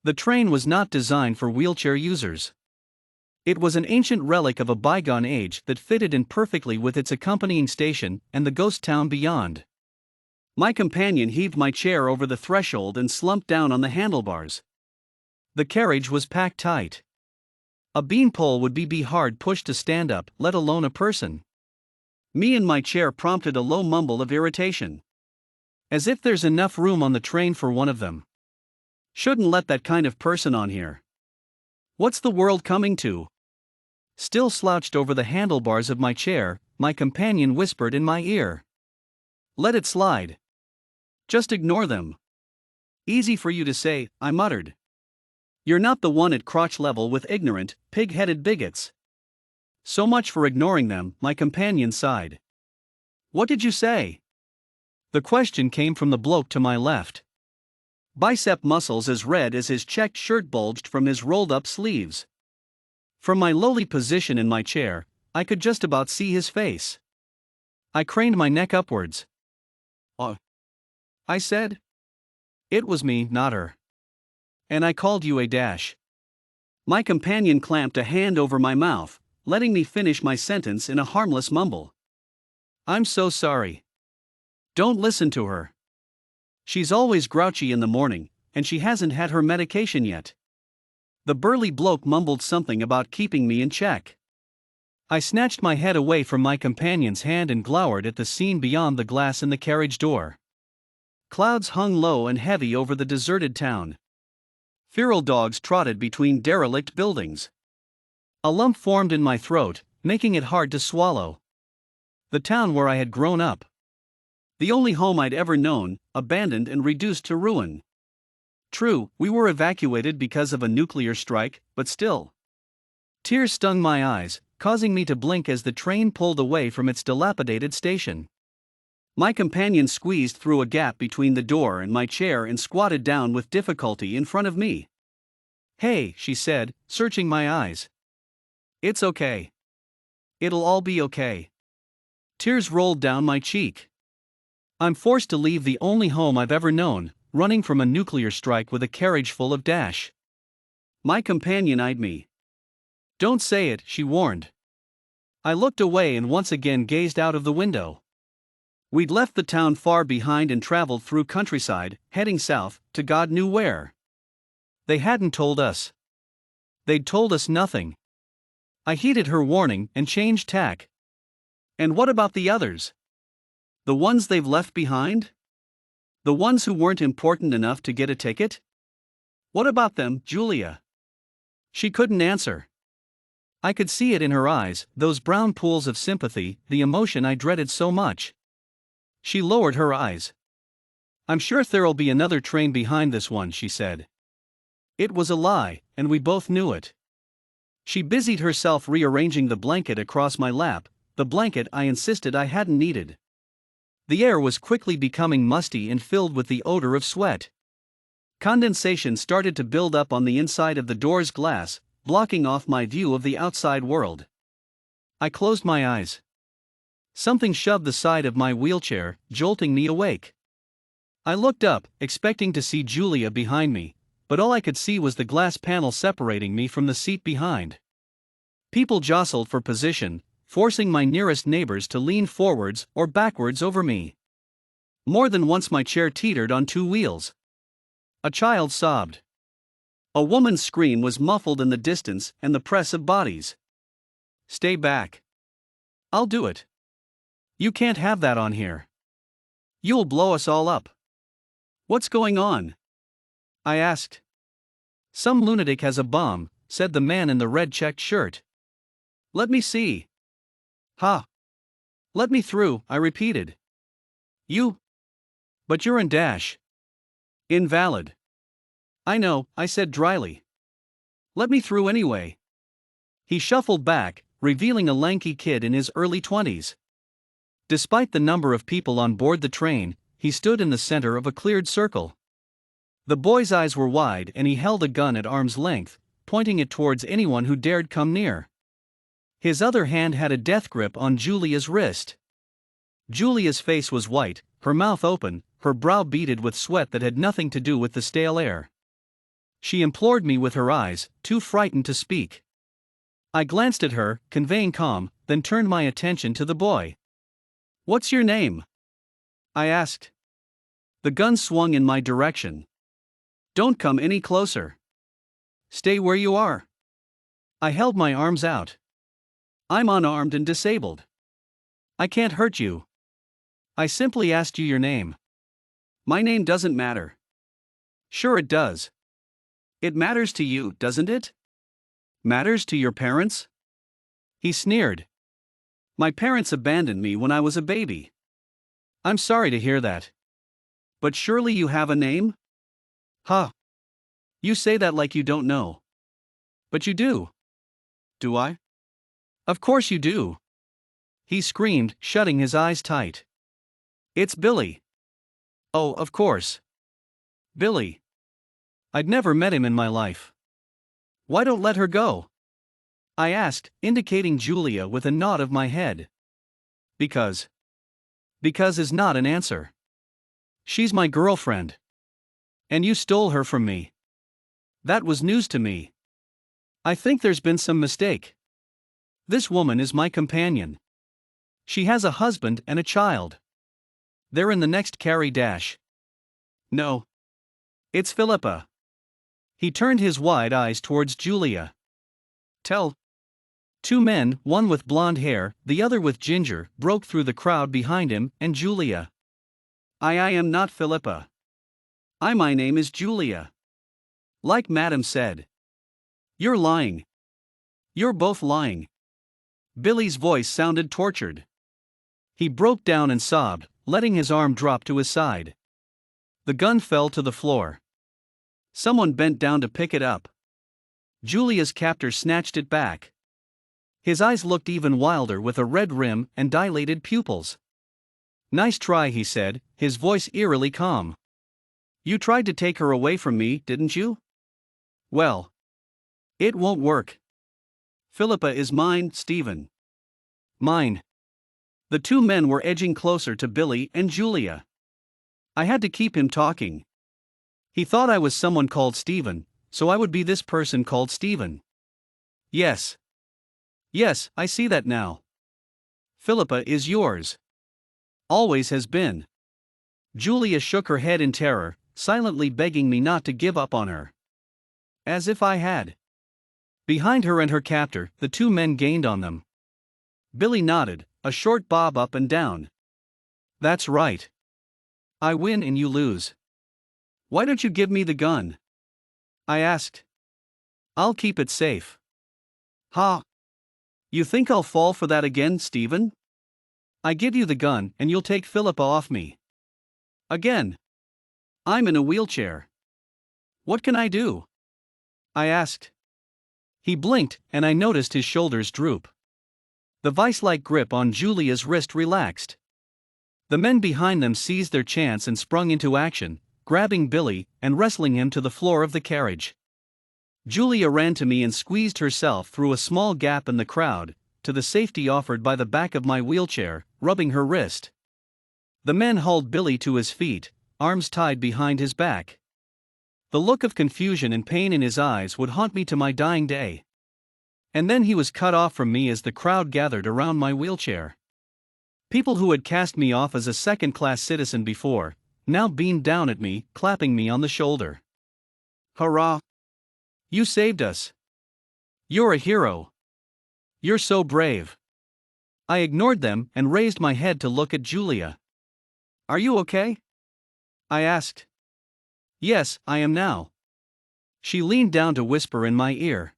The train was not designed for wheelchair users. It was an ancient relic of a bygone age that fitted in perfectly with its accompanying station and the ghost town beyond. My companion heaved my chair over the threshold and slumped down on the handlebars. The carriage was packed tight. A beanpole would be hard pushed to stand up, let alone a person. Me and my chair prompted a low mumble of irritation. As if there's enough room on the train for one of them. Shouldn't let that kind of person on here. What's the world coming to? Still slouched over the handlebars of my chair, my companion whispered in my ear. Let it slide. Just ignore them. Easy for you to say, I muttered. You're not the one at crotch level with ignorant, pig-headed bigots. So much for ignoring them, my companion sighed. What did you say? The question came from the bloke to my left. Bicep muscles as red as his checked shirt bulged from his rolled-up sleeves. From my lowly position in my chair, I could just about see his face. I craned my neck upwards. Oh, I said. It was me, not her. And I called you a dash. My companion clamped a hand over my mouth, letting me finish my sentence in a harmless mumble. I'm so sorry. Don't listen to her. She's always grouchy in the morning, and she hasn't had her medication yet. The burly bloke mumbled something about keeping me in check. I snatched my head away from my companion's hand and glowered at the scene beyond the glass in the carriage door. Clouds hung low and heavy over the deserted town. Feral dogs trotted between derelict buildings. A lump formed in my throat, making it hard to swallow. The town where I had grown up. The only home I'd ever known, abandoned and reduced to ruin. True, we were evacuated because of a nuclear strike, but still. Tears stung my eyes, causing me to blink as the train pulled away from its dilapidated station. My companion squeezed through a gap between the door and my chair and squatted down with difficulty in front of me. Hey, she said, searching my eyes. It's okay. It'll all be okay. Tears rolled down my cheek. I'm forced to leave the only home I've ever known, running from a nuclear strike with a carriage full of dash. My companion eyed me. Don't say it, she warned. I looked away and once again gazed out of the window. We'd left the town far behind and traveled through countryside, heading south, to God knew where. They hadn't told us. They'd told us nothing. I heeded her warning and changed tack. And what about the others? The ones they've left behind? The ones who weren't important enough to get a ticket? What about them, Julia? She couldn't answer. I could see it in her eyes, those brown pools of sympathy, the emotion I dreaded so much. She lowered her eyes. I'm sure there'll be another train behind this one, she said. It was a lie, and we both knew it. She busied herself rearranging the blanket across my lap, the blanket I insisted I hadn't needed. The air was quickly becoming musty and filled with the odor of sweat. Condensation started to build up on the inside of the door's glass, blocking off my view of the outside world. I closed my eyes. Something shoved the side of my wheelchair, jolting me awake. I looked up, expecting to see Julia behind me, but all I could see was the glass panel separating me from the seat behind. People jostled for position, forcing my nearest neighbors to lean forwards or backwards over me. More than once my chair teetered on two wheels. A child sobbed. A woman's scream was muffled in the distance and the press of bodies. Stay back. I'll do it. You can't have that on here. You'll blow us all up. What's going on? I asked. Some lunatic has a bomb, said the man in the red checked shirt. Let me see. Ha! Let me through, I repeated. You? But you're in dash. Invalid. I know, I said dryly. Let me through anyway. He shuffled back, revealing a lanky kid in his early 20s. Despite the number of people on board the train, he stood in the center of a cleared circle. The boy's eyes were wide and he held a gun at arm's length, pointing it towards anyone who dared come near. His other hand had a death grip on Julia's wrist. Julia's face was white, her mouth open, her brow beaded with sweat that had nothing to do with the stale air. She implored me with her eyes, too frightened to speak. I glanced at her, conveying calm, then turned my attention to the boy. "What's your name?" I asked. The gun swung in my direction. "Don't come any closer. Stay where you are." I held my arms out. "I'm unarmed and disabled. I can't hurt you. I simply asked you your name." "My name doesn't matter." "Sure it does. It matters to you, doesn't it? Matters to your parents?" He sneered. "My parents abandoned me when I was a baby." "I'm sorry to hear that. But surely you have a name?" "Huh. You say that like you don't know. But you do." "Do I?" "Of course you do." He screamed, shutting his eyes tight. "It's Billy." "Oh, of course. Billy. I'd never met him in my life." "Why don't let her go?" I asked, indicating Julia with a nod of my head. "Because. Because is not an answer. She's my girlfriend. And you stole her from me." That was news to me. "I think there's been some mistake. This woman is my companion. She has a husband and a child. They're in the next carry dash." "No. It's Philippa." He turned his wide eyes towards Julia. "Tell." Two men, one with blonde hair, the other with ginger, broke through the crowd behind him and Julia. I am not Philippa. My name is Julia." "Like Madam said." "You're lying. You're both lying." Billy's voice sounded tortured. He broke down and sobbed, letting his arm drop to his side. The gun fell to the floor. Someone bent down to pick it up. Julia's captor snatched it back. His eyes looked even wilder with a red rim and dilated pupils. "Nice try," he said, his voice eerily calm. "You tried to take her away from me, didn't you? Well, it won't work. Philippa is mine, Stephen." "Mine." The two men were edging closer to Billy and Julia. I had to keep him talking. He thought I was someone called Stephen, so I would be this person called Stephen. "Yes. Yes, I see that now. Philippa is yours. Always has been." Julia shook her head in terror, silently begging me not to give up on her. As if I had. Behind her and her captor, the two men gained on them. Billy nodded, a short bob up and down. "That's right. I win and you lose. Why don't you give me the gun?" I asked. "I'll keep it safe." "Ha! You think I'll fall for that again, Stephen? I give you the gun and you'll take Philippa off me. Again. I'm in a wheelchair. What can I do?" I asked. He blinked, and I noticed his shoulders droop. The vice-like grip on Julia's wrist relaxed. The men behind them seized their chance and sprung into action, grabbing Billy and wrestling him to the floor of the carriage. Julia ran to me and squeezed herself through a small gap in the crowd, to the safety offered by the back of my wheelchair, rubbing her wrist. The men hauled Billy to his feet, arms tied behind his back. The look of confusion and pain in his eyes would haunt me to my dying day. And then he was cut off from me as the crowd gathered around my wheelchair. People who had cast me off as a second-class citizen before, now beamed down at me, clapping me on the shoulder. "Hurrah! You saved us. You're a hero. You're so brave." I ignored them and raised my head to look at Julia. "Are you okay?" I asked. "Yes, I am now." She leaned down to whisper in my ear.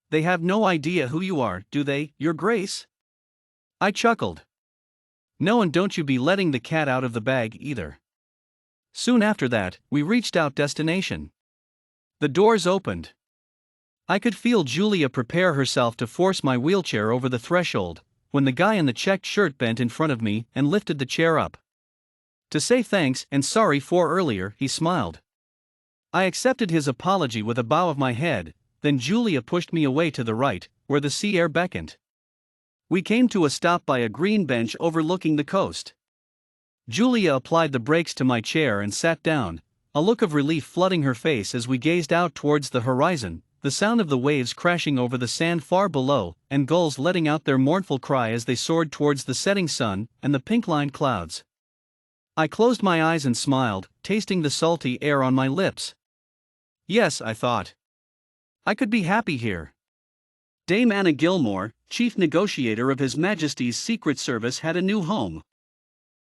"They have no idea who you are, do they, Your Grace?" I chuckled. "No, and don't you be letting the cat out of the bag either." Soon after that, we reached our destination. The doors opened. I could feel Julia prepare herself to force my wheelchair over the threshold, when the guy in the checked shirt bent in front of me and lifted the chair up. To say thanks and sorry for earlier, he smiled. I accepted his apology with a bow of my head, then Julia pushed me away to the right, where the sea air beckoned. We came to a stop by a green bench overlooking the coast. Julia applied the brakes to my chair and sat down, a look of relief flooding her face as we gazed out towards the horizon, the sound of the waves crashing over the sand far below, and gulls letting out their mournful cry as they soared towards the setting sun and the pink-lined clouds. I closed my eyes and smiled, tasting the salty air on my lips. Yes, I thought, I could be happy here. Dame Anna Gilmore, chief negotiator of His Majesty's Secret Service, had a new home.